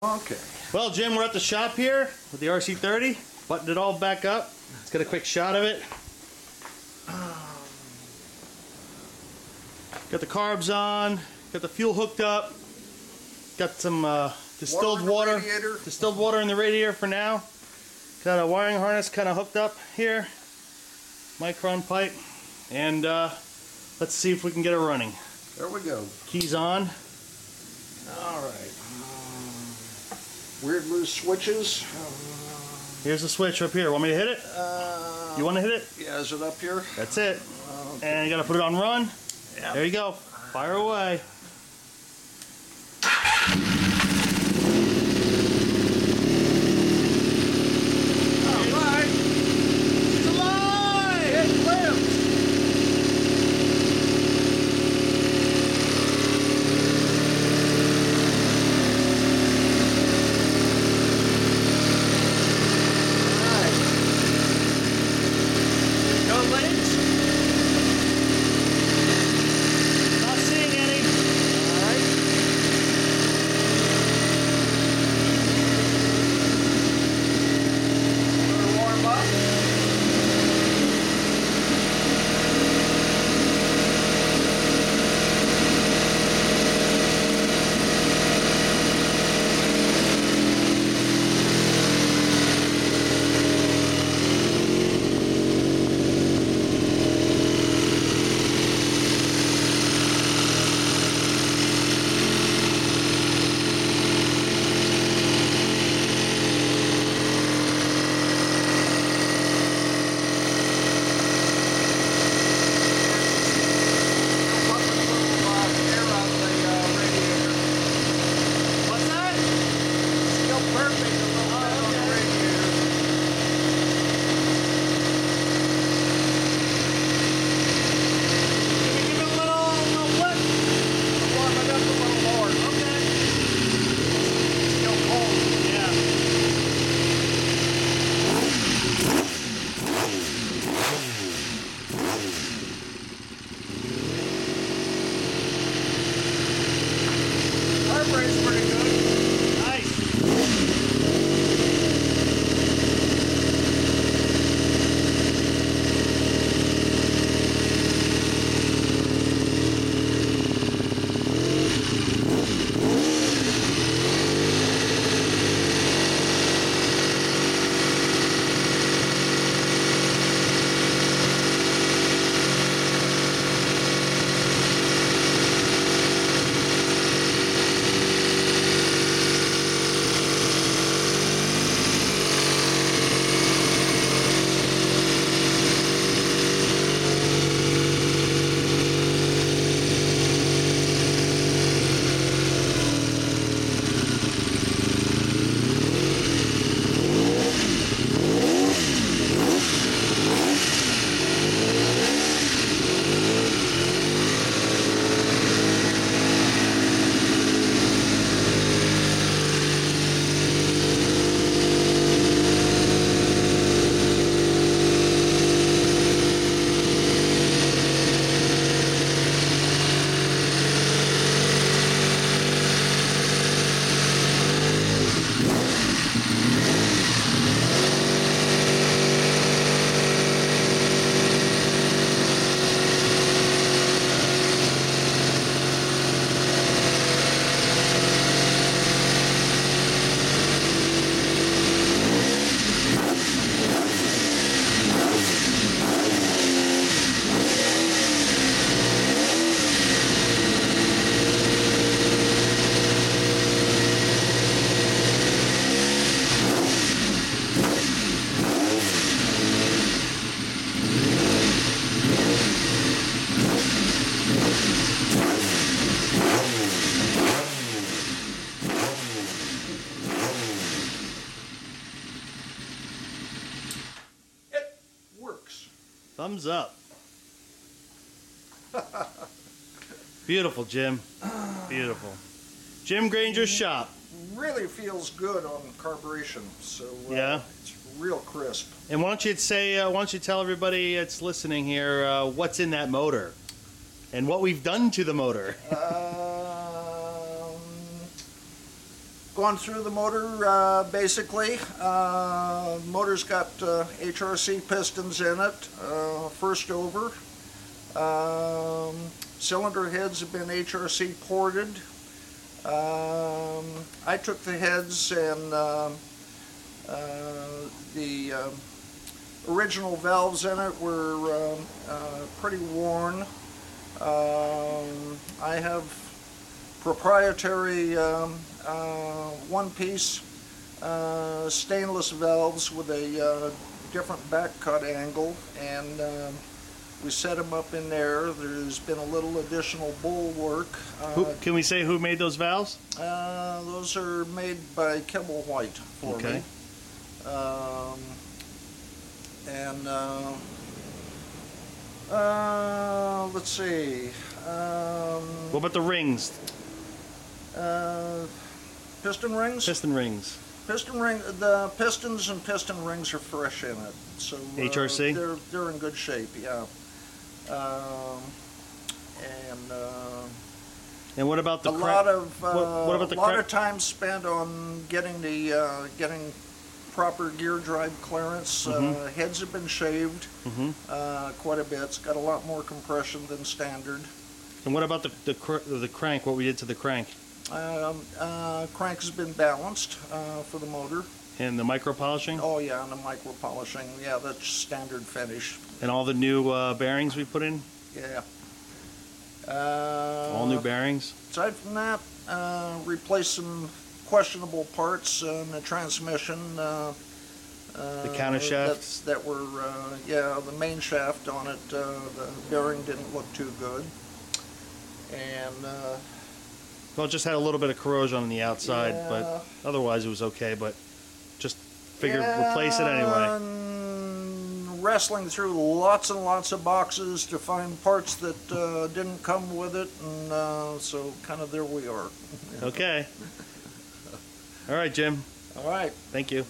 Okay. Well, Jim, we're at the shop here with the RC30. Buttoned it all back up. Let's get a quick shot of it. Got the carbs on. Got the fuel hooked up. Got some distilled water in the radiator for now. Got a wiring harness kind of hooked up here. Micron pipe. And let's see if we can get it running. There we go. Keys on. All right. Weird loose switches. Here's the switch up here. Want me to hit it? You want to hit it? Yeah, is it up here? That's it. Okay. And you got to put it on run. Yep. There you go. Fire away. Thumbs up. Beautiful, Jim. Beautiful. Jim Granger's shop. Really feels good on carburation, so yeah, it's real crisp. And why don't you say, why don't you tell everybody that's listening here what's in that motor and what we've done to the motor? Gone through the motor basically. Motor's got HRC pistons in it, first over. Cylinder heads have been HRC ported. I took the heads and the original valves in it were pretty worn. I have proprietary one-piece stainless valves with a different back cut angle, and we set them up in there. There's been a little additional bowl work. Can we say who made those valves? Those are made by Kibble White for me. And let's see. What about the rings? Piston rings? Piston rings. Piston ring. The pistons and piston rings are fresh in it, so HRC. They're in good shape. Yeah. And what about the what about the lot of time spent on getting getting proper gear drive clearance. Heads have been shaved quite a bit. It's got a lot more compression than standard. And what about the crank? What we did to the crank? Crank has been balanced for the motor. And the micro polishing? Oh yeah, and the micro polishing. Yeah, that's standard finish. And all the new bearings we put in? Yeah. All new bearings? Aside from that, replaced some questionable parts in the transmission. The countershaft? That were, yeah, the main shaft on it, the bearing didn't look too good. And well, it just had a little bit of corrosion on the outside, yeah. but otherwise it was okay, but just figured replace it anyway. Wrestling through lots and lots of boxes to find parts that didn't come with it, and so kind of there we are. Okay. All right, Jim. All right. Thank you.